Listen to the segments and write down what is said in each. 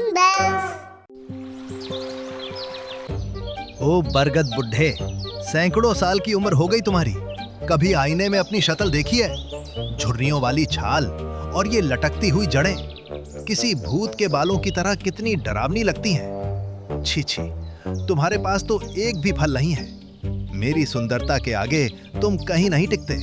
Fun Bells। ओ बरगद बुड्ढे, सैकड़ों साल की उम्र हो गई तुम्हारी। कभी आईने में अपनी शक्ल देखी है? झुर्रियों वाली छाल और ये लटकती हुई जड़ें किसी भूत के बालों की तरह कितनी डरावनी लगती हैं। छी छी, तुम्हारे पास तो एक भी फल नहीं है। मेरी सुंदरता के आगे तुम कहीं नहीं टिकते।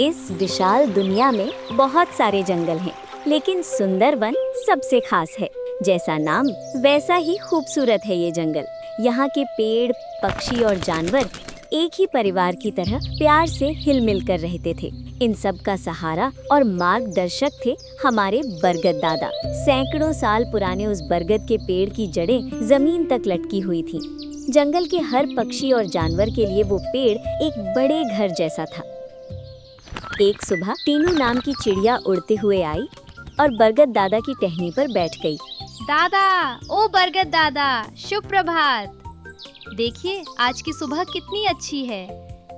इस विशाल दुनिया में बहुत सारे जंगल हैं, लेकिन सुंदरवन सबसे खास है। जैसा नाम वैसा ही खूबसूरत है ये जंगल। यहाँ के पेड़, पक्षी और जानवर एक ही परिवार की तरह प्यार से हिल-मिल कर रहते थे। इन सब का सहारा और मार्गदर्शक थे हमारे बरगद दादा। सैकड़ों साल पुराने उस बरगद के पेड़ की जड़ें जमीन तक लटकी हुई थीं। जंगल के हर पक्षी और जानवर के लिए वो पेड़ एक बड़े घर जैसा था। एक सुबह टीनू नाम की चिड़िया उड़ते हुए आई और बरगद दादा की टहनी पर बैठ गई। दादा, ओ बरगद दादा, शुभ प्रभात। देखिए आज की सुबह कितनी अच्छी है।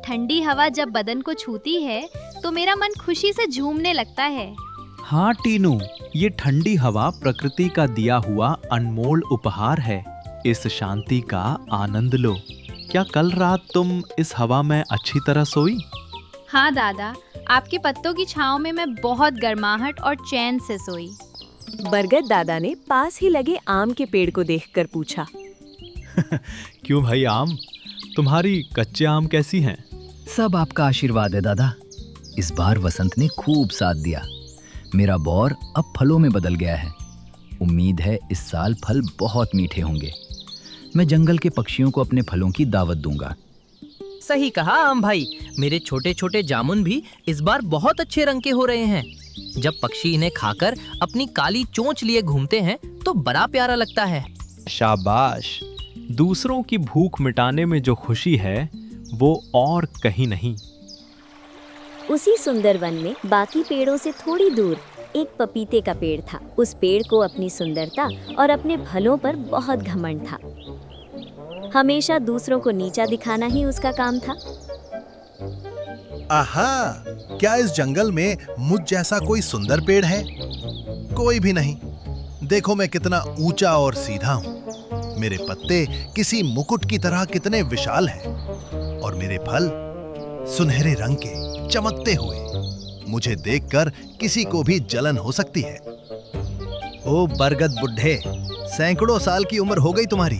ठंडी हवा जब बदन को छूती है तो मेरा मन खुशी से झूमने लगता है। हाँ टीनू, ये ठंडी हवा प्रकृति का दिया हुआ अनमोल उपहार है। इस शांति का आनंद लो। क्या कल रात तुम इस हवा में अच्छी तरह सोई? हाँ दादा, आपके पत्तों की छांव में मैं बहुत गर्माहट और चैन से सोई। बरगद दादा ने पास ही लगे आम के पेड़ को देखकर पूछा। क्यों भाई आम, तुम्हारी कच्चे आम कैसी हैं? सब आपका आशीर्वाद है दादा। इस बार वसंत ने खूब साथ दिया। मेरा बौर अब फलों में बदल गया है। उम्मीद है इस साल फल बहुत मीठे होंगे। मैं जंगल के पक्षियों को अपने फलों की दावत दूंगा। सही कहा आम भाई, मेरे छोटे छोटे जामुन भी इस बार बहुत अच्छे रंग के हो रहे हैं। जब पक्षी इन्हें खाकर अपनी काली चोंच लिए घूमते हैं तो बड़ा प्यारा लगता है। शाबाश, दूसरों की भूख मिटाने में जो खुशी है वो और कहीं नहीं। उसी सुंदरवन में बाकी पेड़ों से थोड़ी दूर एक पपीते का पेड़ था। उस पेड़ को अपनी सुंदरता और अपने फलों पर बहुत घमंड था। हमेशा दूसरों को नीचा दिखाना ही उसका काम था। आहा, क्या इस जंगल में मुझ जैसा कोई सुंदर पेड़ है? कोई भी नहीं। देखो मैं कितना ऊंचा और सीधा हूँ। मेरे पत्ते किसी मुकुट की तरह कितने विशाल हैं और मेरे फल सुनहरे रंग के चमकते हुए। मुझे देखकर किसी को भी जलन हो सकती है। ओ बरगद बुड्ढे, सैकड़ों साल की उम्र हो गई तुम्हारी।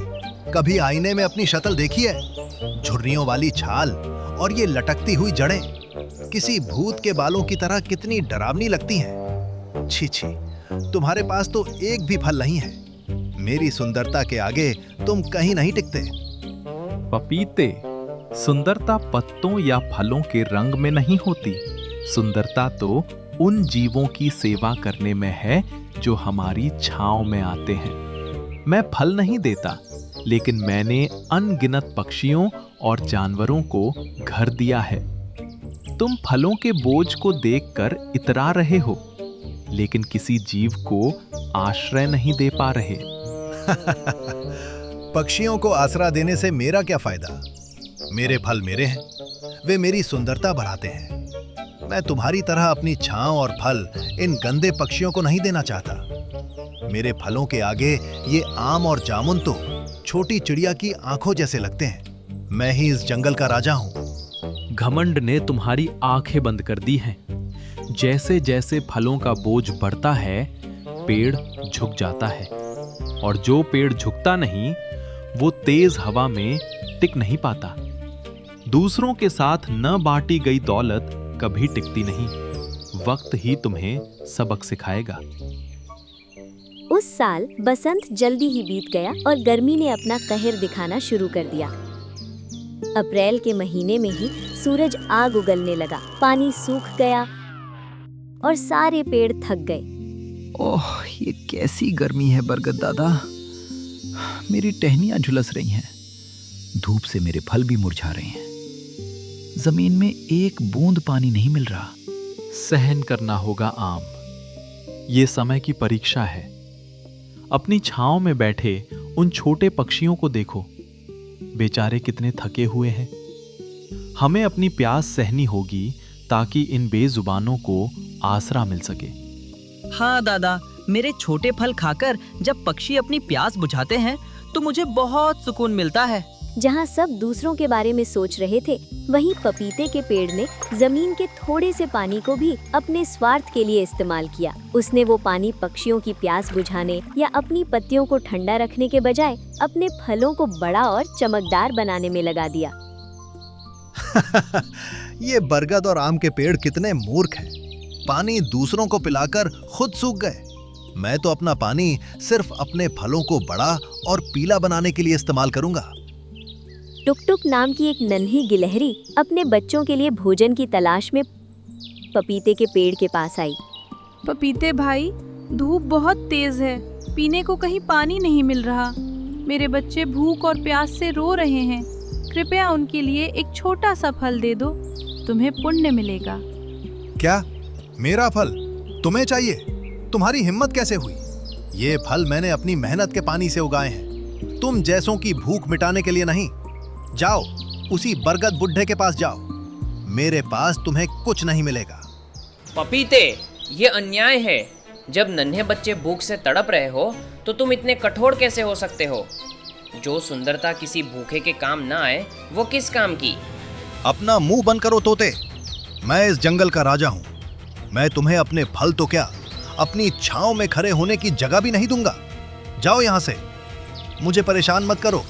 कभी आईने में अपनी शक्ल देखी है? झुर्रियों वाली छाल और ये लटकती हुई जड़ें किसी भूत के बालों की तरह कितनी डरावनी लगती हैं। छी छी, तुम्हारे पास तो एक भी फल नहीं है। मेरी सुंदरता के आगे तुम कहीं नहीं टिकते। पपीते, सुंदरता पत्तों या फलों के रंग में नहीं होती। सुंदरता तो उन जीवों की सेवा करने में है जो हमारी छांव में आते हैं। मैं फल नहीं देता, लेकिन मैंने अनगिनत पक्षियों और जानवरों को घर दिया है। तुम फलों के बोझ को देखकर इतरा रहे हो, लेकिन किसी जीव को आश्रय नहीं दे पा रहे। पक्षियों को आसरा देने से मेरा क्या फायदा? मेरे फल मेरे हैं, वे मेरी सुंदरता बढ़ाते हैं। मैं तुम्हारी तरह अपनी छांव और फल इन गंदे पक्षियों को नहीं देना चाहता। मेरे फलों के आगे ये आम और जामुन तो छोटी चिड़िया की आंखों जैसे लगते हैं। मैं ही इस जंगल का राजा हूँ। घमंड ने तुम्हारी आंखें बंद कर दी हैं। जैसे जैसे फलों का बोझ बढ़ता है, पेड़ झुक जाता है, और जो पेड़ झुकता नहीं वो तेज हवा में टिक नहीं पाता। दूसरों के साथ न बांटी गई दौलत कभी टिकती नहीं। वक्त ही तुम्हें सबक सिखाएगा। उस साल बसंत जल्दी ही बीत गया और गर्मी ने अपना कहर दिखाना शुरू कर दिया। अप्रैल के महीने में ही सूरज आग उगलने लगा, पानी सूख गया और सारे पेड़ थक गए। ओह, ये कैसी गर्मी है बरगद दादा। मेरी टहनियां झुलस रही हैं। धूप से मेरे फल भी मुरझा रहे हैं। जमीन में एक बूंद पानी नहीं मिल रहा। सहन करना होगा आम, ये समय की परीक्षा है। अपनी छांव में बैठे उन छोटे पक्षियों को देखो, बेचारे कितने थके हुए हैं। हमें अपनी प्यास सहनी होगी ताकि इन बेजुबानों को आसरा मिल सके। हाँ दादा, मेरे छोटे फल खाकर जब पक्षी अपनी प्यास बुझाते हैं तो मुझे बहुत सुकून मिलता है। जहाँ सब दूसरों के बारे में सोच रहे थे, वहीं पपीते के पेड़ ने जमीन के थोड़े से पानी को भी अपने स्वार्थ के लिए इस्तेमाल किया। उसने वो पानी पक्षियों की प्यास बुझाने या अपनी पत्तियों को ठंडा रखने के बजाय अपने फलों को बड़ा और चमकदार बनाने में लगा दिया। ये बरगद और आम के पेड़ कितने मूर्ख हैं। पानी दूसरों को पिलाकर खुद सूख गए। मैं तो अपना पानी सिर्फ अपने फलों को बड़ा और पीला बनाने के लिए इस्तेमाल करूंगा। टुक टुक नाम की एक नन्ही गिलहरी अपने बच्चों के लिए भोजन की तलाश में पपीते के पेड़ के पास आई। पपीते भाई, धूप बहुत तेज है, पीने को कहीं पानी नहीं मिल रहा। मेरे बच्चे भूख और प्यास से रो रहे हैं। कृपया उनके लिए एक छोटा सा फल दे दो, तुम्हें पुण्य मिलेगा। क्या? मेरा फल तुम्हें चाहिए? तुम्हारी हिम्मत कैसे हुई? ये फल मैंने अपनी मेहनत के पानी से उगाए हैं, तुम जैसों की भूख मिटाने के लिए नहीं। जाओ, उसी बरगद बुड्ढे के पास जाओ। मेरे पास तुम्हें कुछ नहीं मिलेगा। पपीते, ये अन्याय है। जब नन्हे बच्चे भूख से तड़प रहे हो तो तुम इतने कठोर कैसे हो सकते हो? जो सुंदरता किसी भूखे के काम ना आए, वो किस काम की? अपना मुंह बंद करो तोते। मैं इस जंगल का राजा हूं। मैं तुम्हें अपने फल तो क्या, अपनी छांव में खड़े होने की जगह भी नहीं दूंगा। जाओ यहां से, मुझे परेशान मत करो।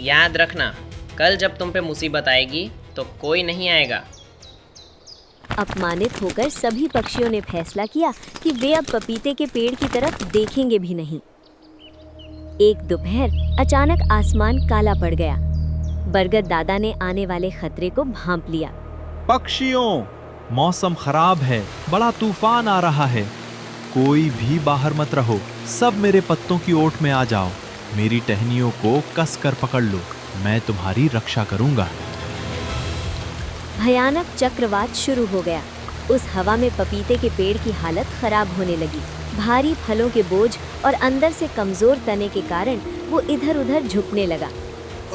याद रखना, कल जब तुम पे मुसीबत आएगी तो कोई नहीं आएगा। अपमानित होकर सभी पक्षियों ने फैसला किया कि वे अब पपीते के पेड़ की तरफ देखेंगे भी नहीं। एक दोपहर अचानक आसमान काला पड़ गया। बरगद दादा ने आने वाले खतरे को भांप लिया। पक्षियों, मौसम खराब है, बड़ा तूफान आ रहा है। कोई भी बाहर मत रहो, सब मेरे पत्तों की ओट में आ जाओ। मेरी टहनियों को कस कर पकड़ लो, मैं तुम्हारी रक्षा करूंगा। भयानक चक्रवात शुरू हो गया। उस हवा में पपीते के पेड़ की हालत खराब होने लगी। भारी फलों के बोझ और अंदर से कमजोर तने के कारण वो इधर उधर झुकने लगा।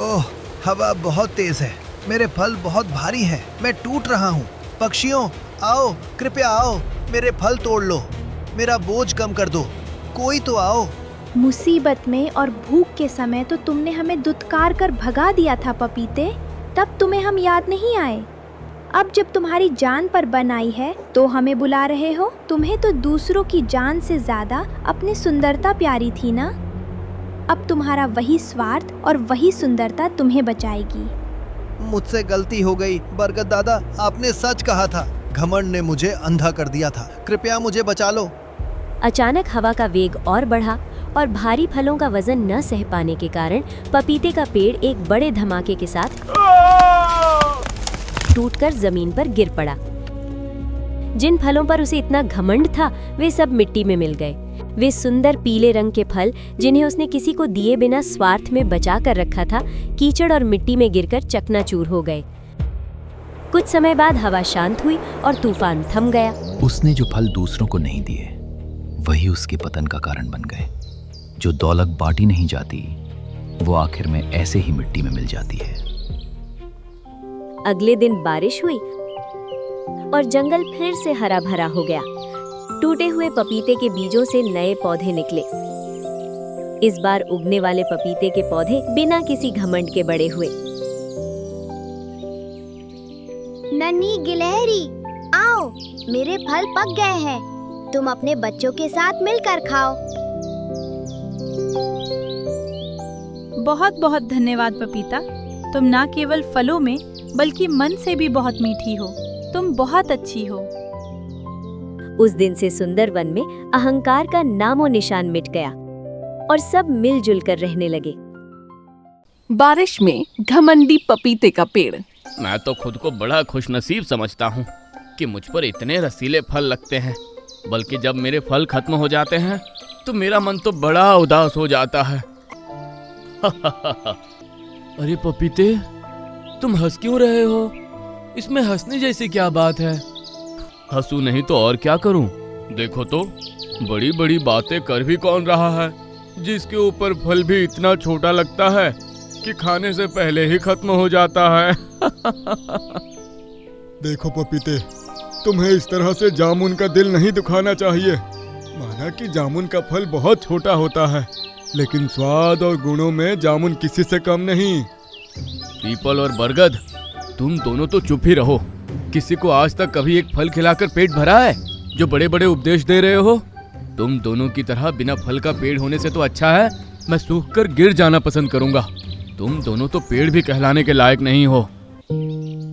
ओह, हवा बहुत तेज है, मेरे फल बहुत भारी हैं, मैं टूट रहा हूँ। पक्षियों, आओ, कृपया आओ, मेरे फल तोड़ लो, मेरा बोझ कम कर दो, कोई तो आओ। मुसीबत में और भूख के समय तो तुमने हमें दुत्कार कर भगा दिया था पपीते, तब तुम्हें हम याद नहीं आए। अब जब तुम्हारी जान पर बन आई है तो हमें बुला रहे हो। तुम्हें तो दूसरों की जान से ज्यादा अपनी सुंदरता प्यारी थी ना। अब तुम्हारा वही स्वार्थ और वही सुंदरता तुम्हें बचाएगी। मुझसे गलती हो गई बरगद दादा, आपने सच कहा था। घमंड ने मुझे अंधा कर दिया था, कृपया मुझे बचा लो। अचानक हवा का वेग और बढ़ा और भारी फलों का वजन न सह पाने के कारण पपीते का पेड़ एक बड़े धमाके के साथ टूटकर जमीन पर गिर पड़ा। जिन फलों पर उसे इतना घमंड था वे सब मिट्टी में मिल गए। वे सुंदर पीले रंग के फल, जिन्हें उसने किसी को दिए बिना स्वार्थ में बचा कर रखा था, कीचड़ और मिट्टी में गिरकर चकनाचूर हो गए। कुछ समय बाद हवा शांत हुई और तूफान थम गया। उसने जो फल दूसरों को नहीं दिए, वही उसके पतन का कारण बन गए। जो दौलत बांटी नहीं जाती, वो आखिर में ऐसे ही मिट्टी में मिल जाती है। अगले दिन बारिश हुई और जंगल फिर से हरा भरा हो गया। टूटे हुए पपीते के बीजों से नए पौधे निकले। इस बार उगने वाले पपीते के पौधे बिना किसी घमंड के बड़े हुए। नन्ही गिलहरी, आओ, मेरे फल पक गए हैं, तुम अपने बच्चों के साथ मिलकर खाओ। बहुत बहुत धन्यवाद पपीता, तुम न केवल फलों में बल्कि मन से भी बहुत मीठी हो। तुम बहुत अच्छी हो। उस दिन से सुंदर वन में अहंकार का नामो निशान मिट गया और सब मिलजुल कर रहने लगे। बारिश में घमंडी पपीते का पेड़। मैं तो खुद को बड़ा खुशनसीब समझता हूँ कि मुझ पर इतने रसीले फल लगते हैं, बल्कि जब मेरे फल खत्म हो जाते हैं तो मेरा मन तो बड़ा उदास हो जाता है। अरे पपीते, तुम हंस क्यों रहे हो? इसमें हंसने जैसी क्या बात है? हंसू नहीं तो और क्या करूं? देखो तो, बड़ी बड़ी बातें कर भी कौन रहा है, जिसके ऊपर फल भी इतना छोटा लगता है कि खाने से पहले ही खत्म हो जाता है। देखो पपीते, तुम्हें इस तरह से जामुन का दिल नहीं दुखाना चाहिए। माना कि जामुन का फल बहुत छोटा होता है, लेकिन स्वाद और गुणों में जामुन किसी से कम नहीं। पीपल और बरगद, तुम दोनों तो चुप ही रहो। किसी को आज तक कभी एक फल खिलाकर पेट भरा है जो बड़े बड़े उपदेश दे रहे हो? तुम दोनों की तरह बिना फल का पेड़ होने से तो अच्छा है मैं सूख कर गिर जाना पसंद करूंगा। तुम दोनों तो पेड़ भी कहलाने के लायक नहीं हो।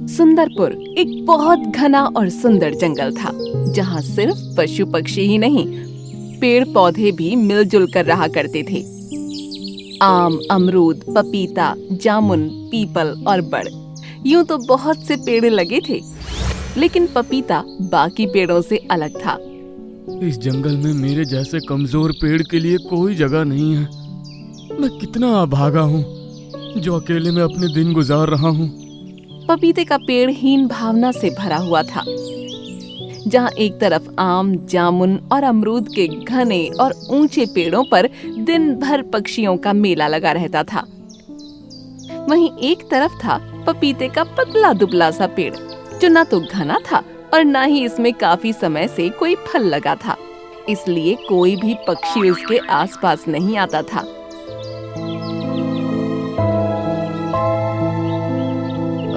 सुंदरपुर एक बहुत घना और सुंदर जंगल था, जहाँ सिर्फ पशु पक्षी ही नहीं, पेड़ पौधे भी मिलजुल कर रहा करते थे। आम, अमरूद, पपीता, जामुन, पीपल और बड़, यूं तो बहुत से पेड़ लगे थे, लेकिन पपीता बाकी पेड़ों से अलग था। इस जंगल में मेरे जैसे कमजोर पेड़ के लिए कोई जगह नहीं है। मैं कितना अभागा हूँ जो अकेले में अपने दिन गुजार रहा हूँ। पपीते का पेड़ हीन भावना से भरा हुआ था, जहाँ एक तरफ आम, जामुन और अमरूद के घने और ऊंचे पेड़ों पर दिन भर पक्षियों का मेला लगा रहता था। वहीं एक तरफ था पपीते का पतला दुबला सा पेड़, जो न तो घना था और न ही इसमें काफी समय से कोई फल लगा था, इसलिए कोई भी पक्षी उसके आसपास नहीं आता था।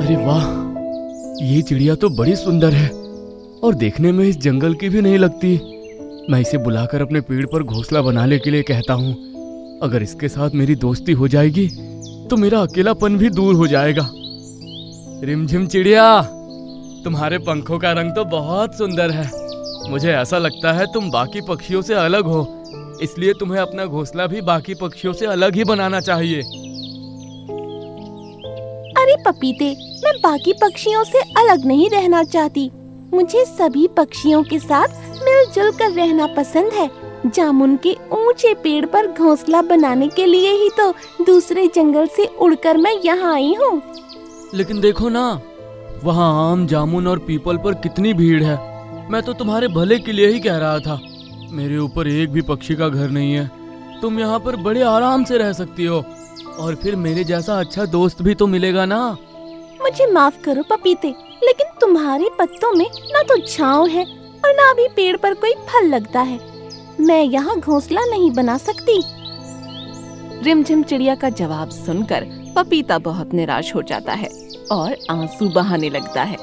अरे वाह, ये चिड़िया तो बड़ी सुंदर है और देखने में इस जंगल की भी नहीं लगती। मैं इसे बुलाकर अपने पेड़ पर घोंसला बनाने के लिए कहता हूँ। अगर इसके साथ मेरी दोस्ती हो जाएगी तो मेरा अकेलापन भी दूर हो जाएगा। रिमझिम चिड़िया, तुम्हारे पंखों का रंग तो बहुत सुंदर है। मुझे ऐसा लगता है तुम बाकी पक्षियों से अलग हो, इसलिए तुम्हें अपना घोंसला भी बाकी पक्षियों से अलग ही बनाना चाहिए। अरे पपीते, मैं बाकी पक्षियों से अलग नहीं रहना चाहती। मुझे सभी पक्षियों के साथ मिलजुल कर रहना पसंद है। जामुन के ऊंचे पेड़ पर घोंसला बनाने के लिए ही तो दूसरे जंगल से उड़कर मैं यहाँ आई हूँ। लेकिन देखो ना, वहाँ आम, जामुन और पीपल पर कितनी भीड़ है। मैं तो तुम्हारे भले के लिए ही कह रहा था। मेरे ऊपर एक भी पक्षी का घर नहीं है। तुम यहाँ पर बड़े आराम से रह सकती हो और फिर मेरे जैसा अच्छा दोस्त भी तो मिलेगा ना। मुझे माफ करो पपीते, लेकिन तुम्हारे पत्तों में ना तो छांव है और ना भी पेड़ पर कोई फल लगता है। मैं यहाँ घोंसला नहीं बना सकती। रिमझिम चिड़िया का जवाब सुनकर पपीता बहुत निराश हो जाता है और आंसू बहाने लगता है।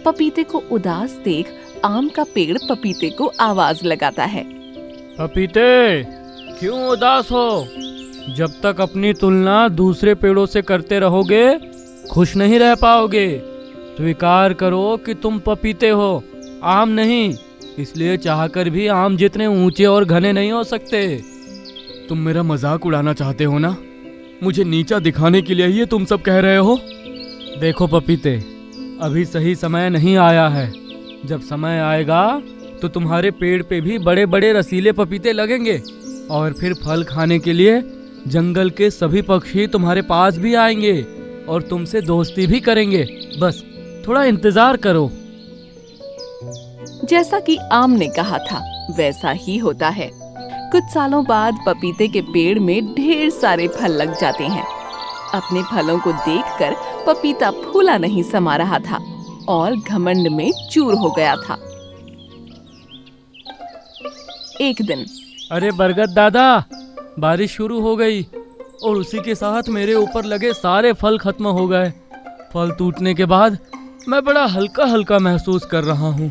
पपीते को उदास देख आम का पेड़ पपीते को आवाज लगाता है। पपीते, क्यों उदास हो? जब तक अपनी तुलना दूसरे पेड़ों से करते रहोगे, खुश नहीं रह पाओगे। स्वीकार करो कि तुम पपीते हो, आम नहीं। इसलिए चाहकर भी आम जितने ऊंचे और घने नहीं हो सकते। तुम मेरा मजाक उड़ाना चाहते हो ना? मुझे नीचा दिखाने के लिए ये तुम सब कह रहे हो? देखो पपीते, अभी सही समय नहीं आया है। जब समय आएगा तो तुम्हारे पेड़ पे भी बड़े बड़े रसीले पपीते लगेंगे और फिर फल खाने के लिए जंगल के सभी पक्षी तुम्हारे पास भी आएंगे और तुमसे दोस्ती भी करेंगे। बस थोड़ा इंतजार करो। जैसा कि आम ने कहा था वैसा ही होता है। कुछ सालों बाद पपीते के पेड़ में ढेर सारे फल लग जाते हैं। अपने फलों को देखकर पपीता फूला नहीं समा रहा था और घमंड में चूर हो गया था। एक दिन, अरे बरगद दादा, बारिश शुरू हो गई और उसी के साथ मेरे ऊपर लगे सारे फल खत्म हो गए। फल टूटने के बाद मैं बड़ा हल्का हल्का महसूस कर रहा हूँ।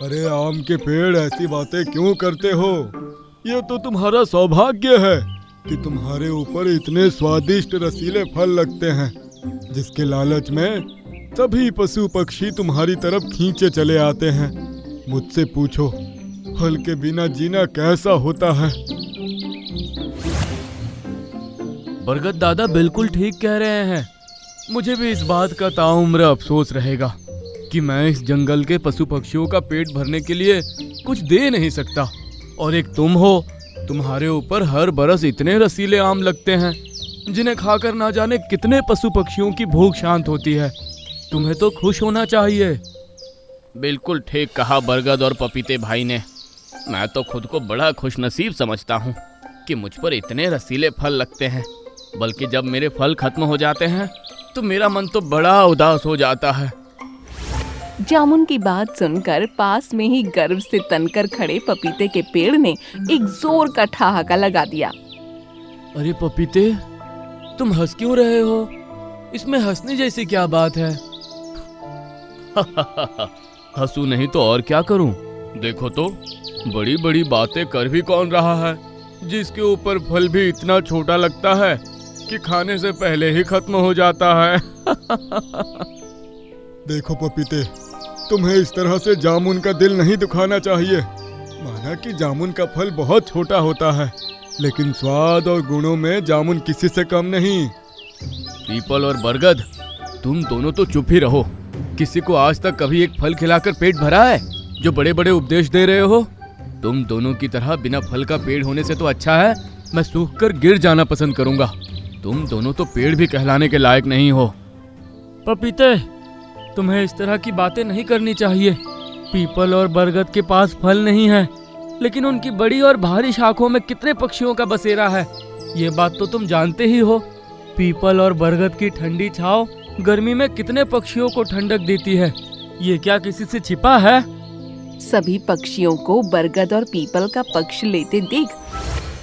अरे आम के पेड़, ऐसी बातें क्यों करते हो? ये तो तुम्हारा सौभाग्य है कि तुम्हारे ऊपर इतने स्वादिष्ट रसीले फल लगते हैं, जिसके लालच में सभी पशु पक्षी तुम्हारी तरफ खींचे चले आते हैं। मुझसे पूछो, फल के बिना जीना कैसा होता है? बरगद दादा बिल्कुल ठीक कह रहे हैं। मुझे भी इस बात का ताउम्र अफसोस रहेगा कि मैं इस जंगल के पशु पक्षियों का पेट भरने के लिए कुछ दे नहीं सकता। और एक तुम हो, तुम्हारे ऊपर हर बरस इतने रसीले आम लगते हैं जिन्हें खाकर ना जाने कितने पशु पक्षियों की भूख शांत होती है। तुम्हें तो खुश होना चाहिए। बिल्कुल ठीक कहा बरगद और पपीते भाई ने। मैं तो खुद को बड़ा खुशनसीब समझता हूँ कि मुझ पर इतने रसीले फल लगते हैं। बल्कि जब मेरे फल खत्म हो जाते हैं तो मेरा मन तो बड़ा उदास हो जाता है। जामुन की बात सुनकर पास में ही गर्व से तनकर खड़े पपीते के पेड़ ने एक जोर का ठहाका लगा दिया। अरे पपीते, तुम हंस क्यों रहे हो? इसमें हंसने जैसी क्या बात है? हंसू नहीं तो और क्या करूं? देखो तो, बड़ी बड़ी बातें कर भी कौन रहा है, जिसके ऊपर फल भी इतना छोटा लगता है कि खाने से पहले ही खत्म हो जाता है। देखो पपीते, तुम्हें इस तरह से जामुन का दिल नहीं दुखाना चाहिए। माना कि जामुन का फल बहुत छोटा होता है, लेकिन स्वाद और गुणों में जामुन किसी से कम नहीं। पीपल और बरगद, तुम दोनों तो चुप ही रहो। किसी को आज तक कभी एक फल खिलाकर पेट भरा है जो बड़े बड़े उपदेश दे रहे हो? तुम दोनों की तरह बिना फल का पेड़ होने से तो अच्छा है मैं सूखकर गिर जाना पसंद करूंगा। तुम दोनों तो पेड़ भी कहलाने के लायक नहीं हो। पपीते, तुम्हें इस तरह की बातें नहीं करनी चाहिए। पीपल और बरगद के पास फल नहीं है, लेकिन उनकी बड़ी और भारी शाखों में कितने पक्षियों का बसेरा है, ये बात तो तुम जानते ही हो। पीपल और बरगद की ठंडी छांव गर्मी में कितने पक्षियों को ठंडक देती है, ये क्या किसी से छिपा है? सभी पक्षियों को बरगद और पीपल का पक्ष लेते देख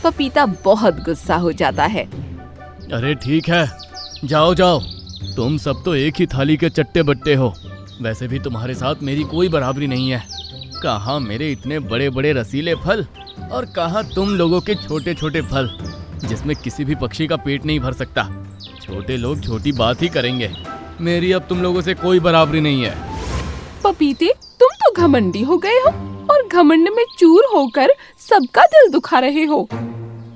पपीता बहुत गुस्सा हो जाता है। अरे ठीक है, जाओ जाओ, तुम सब तो एक ही थाली के चट्टे बट्टे हो। वैसे भी तुम्हारे साथ मेरी कोई बराबरी नहीं है। कहाँ मेरे इतने बड़े बड़े रसीले फल और कहाँ तुम लोगों के छोटे छोटे फल, जिसमें किसी भी पक्षी का पेट नहीं भर सकता। छोटे लोग छोटी बात ही करेंगे। मेरी अब तुम लोगों से कोई बराबरी नहीं है। पपीते, तुम तो घमंडी हो गए हो और घमंड में चूर होकर सबका दिल दुखा रहे हो।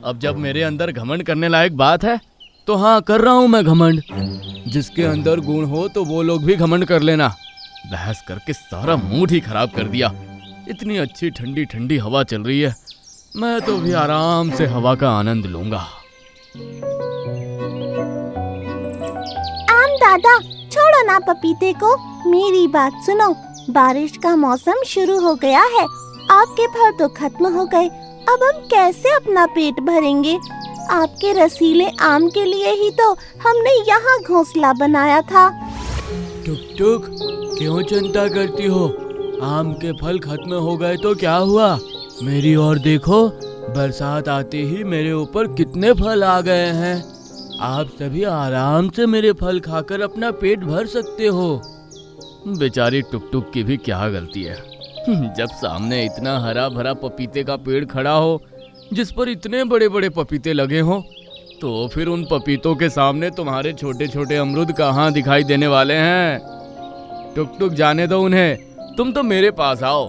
अब जब मेरे अंदर घमंड करने लायक बात है तो हाँ, कर रहा हूँ मैं घमंड। जिसके अंदर गुण हो तो वो लोग भी घमंड कर लेना। बहस करके सारा मूड ही खराब कर दिया। इतनी अच्छी ठंडी ठंडी हवा चल रही है, मैं तो भी आराम से हवा का आनंद लूंगा। आम दादा, छोड़ो ना पपीते को, मेरी बात सुनो। बारिश का मौसम शुरू हो गया है, आपके फल तो खत्म हो गए, अब हम कैसे अपना पेट भरेंगे? आपके रसीले आम के लिए ही तो हमने यहाँ घोंसला बनाया था। टुक टुक, क्यों चिंता करती हो? आम के फल खत्म हो गए तो क्या हुआ? मेरी ओर देखो, बरसात आते ही मेरे ऊपर कितने फल आ गए हैं। आप सभी आराम से मेरे फल खाकर अपना पेट भर सकते हो। बेचारी टुक टुक की भी क्या गलती है। जब सामने इतना हरा भरा पपीते का पेड़ खड़ा हो, जिस पर इतने बड़े बड़े पपीते लगे हों, तो फिर उन पपीतों के सामने तुम्हारे छोटे छोटे अमरूद कहाँ दिखाई देने वाले हैं? टुक टुक, जाने दो उन्हें। तुम तो मेरे पास आओ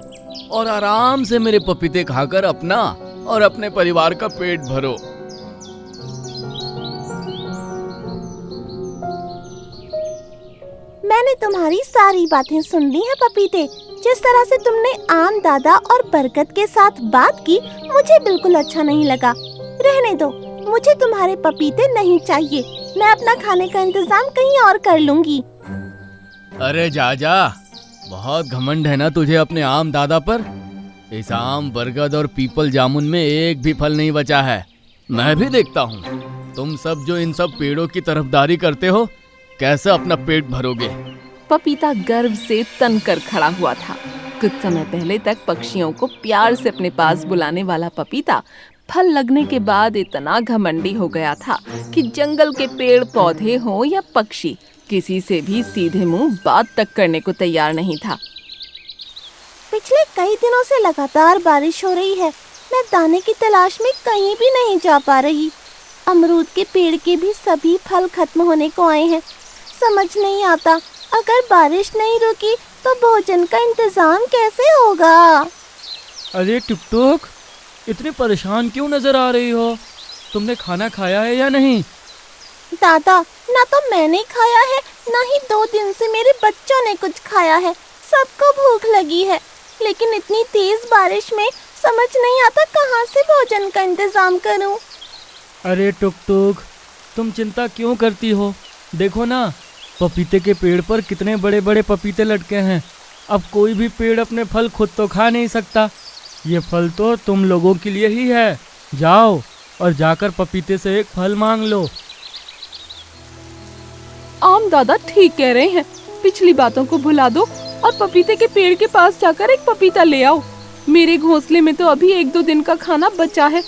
और आराम से मेरे पपीते खाकर अपना और अपने परिवार का पेट भरो। मैंने तुम्हारी सारी बातें सुन ली हैं पपीते। जिस तरह से तुमने आम दादा और बरगद के साथ बात की, मुझे बिल्कुल अच्छा नहीं लगा। रहने दो, मुझे तुम्हारे पपीते नहीं चाहिए। मैं अपना खाने का इंतजाम कहीं और कर लूंगी। अरे जा जा, बहुत घमंड है ना तुझे अपने आम दादा पर। इस आम, बरगद और पीपल जामुन में एक भी फल नहीं बचा है। मैं भी देखता हूँ तुम सब जो इन सब पेड़ों की तरफदारी करते हो, कैसे अपना पेट भरोगे। पपीता गर्व से तनकर खड़ा हुआ था। कुछ समय पहले तक पक्षियों को प्यार से अपने पास बुलाने वाला पपीता फल लगने के बाद इतना घमंडी हो गया था कि जंगल के पेड़ पौधे हों या पक्षी, किसी से भी सीधे मुंह बात तक करने को तैयार नहीं था। पिछले कई दिनों से लगातार बारिश हो रही है। मैं दाने की तलाश में कहीं भी नहीं जा पा रही। अमरूद के पेड़ के भी सभी फल खत्म होने को आए हैं। समझ नहीं आता, अगर बारिश नहीं रुकी तो भोजन का इंतजाम कैसे होगा? अरे टुक टुक, इतनी परेशान क्यों नजर आ रही हो? तुमने खाना खाया है या नहीं? दादा, ना तो मैंने खाया है, ना ही 2 दिन से मेरे बच्चों ने कुछ खाया है। सबको भूख लगी है, लेकिन इतनी तेज बारिश में समझ नहीं आता कहाँ से भोजन का इंतजाम करूं। अरे टुक टुक, तुम चिंता क्यों करती हो? देखो ना, पपीते के पेड़ पर कितने बड़े बड़े पपीते लटके हैं। अब कोई भी पेड़ अपने फल खुद तो खा नहीं सकता। ये फल तो तुम लोगों के लिए ही है। जाओ और जाकर पपीते से एक फल मांग लो। आम दादा ठीक कह रहे हैं, पिछली बातों को भुला दो और पपीते के पेड़ के पास जाकर एक पपीता ले आओ। मेरे घोंसले में तो अभी 1-2 दिन का खाना बचा है।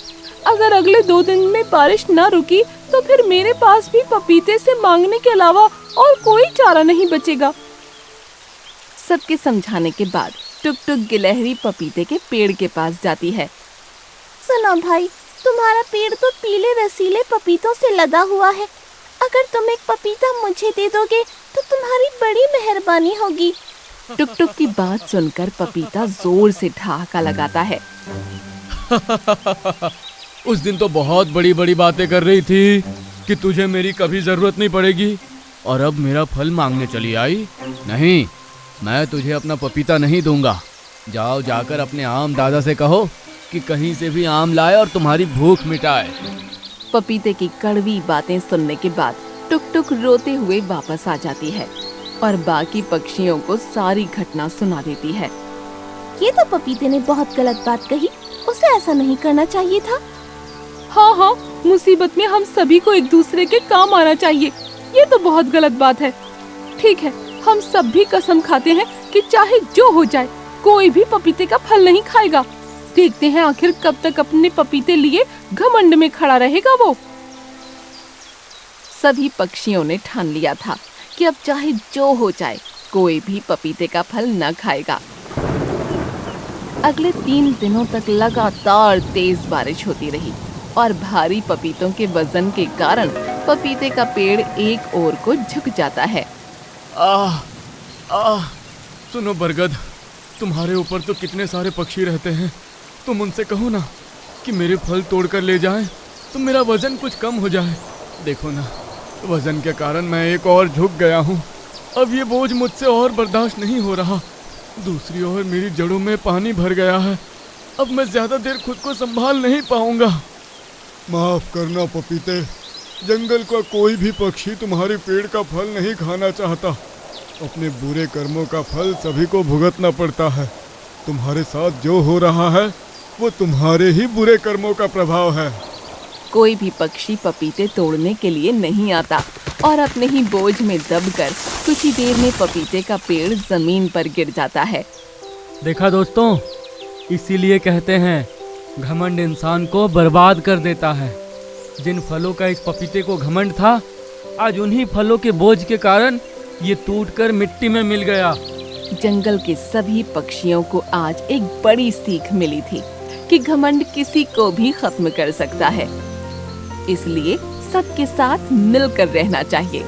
अगर अगले 2 दिन में बारिश न रुकी तो फिर मेरे पास भी पपीते से मांगने के अलावा और कोई चारा नहीं बचेगा। सबके समझाने के बाद टुक टुक गिलहरी पपीते के पेड़ के पास जाती है। सुनो भाई, तुम्हारा पेड़ तो पीले रसीले पपीतों से लदा हुआ है। अगर तुम एक पपीता मुझे दे दोगे तो तुम्हारी बड़ी मेहरबानी होगी। टुक टुक की बात सुनकर पपीता जोर से ठहाका लगाता है। उस दिन तो बहुत बड़ी बड़ी बातें कर रही थी कि तुझे मेरी कभी जरूरत नहीं पड़ेगी, और अब मेरा फल मांगने चली आई। नहीं, मैं तुझे अपना पपीता नहीं दूंगा। जाओ, जाकर अपने आम दादा से कहो कि कहीं से भी आम लाए और तुम्हारी भूख मिटाए। पपीते की कड़वी बातें सुनने के बाद टुक टुक रोते हुए वापस आ जाती है और बाकी पक्षियों को सारी घटना सुना देती है। ये तो पपीते ने बहुत गलत बात कही, उसे ऐसा नहीं करना चाहिए था। हाँ, मुसीबत में हम सभी को एक दूसरे के काम आना चाहिए। ये तो बहुत गलत बात है। ठीक है, हम सब भी कसम खाते हैं कि चाहे जो हो जाए कोई भी पपीते का फल नहीं खाएगा। देखते हैं आखिर कब तक अपने पपीते लिए घमंड में खड़ा रहेगा वो। सभी पक्षियों ने ठान लिया था कि अब चाहे जो हो जाए कोई भी पपीते का फल न खाएगा। अगले 3 दिनों तक लगातार तेज बारिश होती रही और भारी पपीतों के वजन के कारण पपीते का पेड़ एक ओर को झुक जाता है। सुनो बरगद, तुम्हारे ऊपर तो कितने सारे पक्षी रहते हैं। तुम उनसे कहो ना कि मेरे फल तोड़कर ले जाएं, तो मेरा वजन कुछ कम हो जाए। देखो ना, वजन के कारण मैं एक और झुक गया हूँ। अब ये बोझ मुझसे और बर्दाश्त नहीं हो रहा। दूसरी ओर मेरी जड़ों में पानी भर गया है। अब मैं ज्यादा देर खुद को संभाल नहीं पाऊंगा। माफ करना पपीते, जंगल का कोई भी पक्षी तुम्हारे पेड़ का फल नहीं खाना चाहता। अपने बुरे कर्मों का फल सभी को भुगतना पड़ता है। तुम्हारे साथ जो हो रहा है वो तुम्हारे ही बुरे कर्मों का प्रभाव है। कोई भी पक्षी पपीते तोड़ने के लिए नहीं आता और अपने ही बोझ में दबकर कुछ ही देर में पपीते का पेड़ जमीन पर गिर जाता है। देखा दोस्तों, इसीलिए कहते हैं घमंड इंसान को बर्बाद कर देता है। जिन फलों का इस पपीते को घमंड था, आज उन्हीं फलों के बोझ के कारण ये टूटकर मिट्टी में मिल गया। जंगल के सभी पक्षियों को आज एक बड़ी सीख मिली थी कि घमंड किसी को भी खत्म कर सकता है। इसलिए सबके साथ मिलकर रहना चाहिए।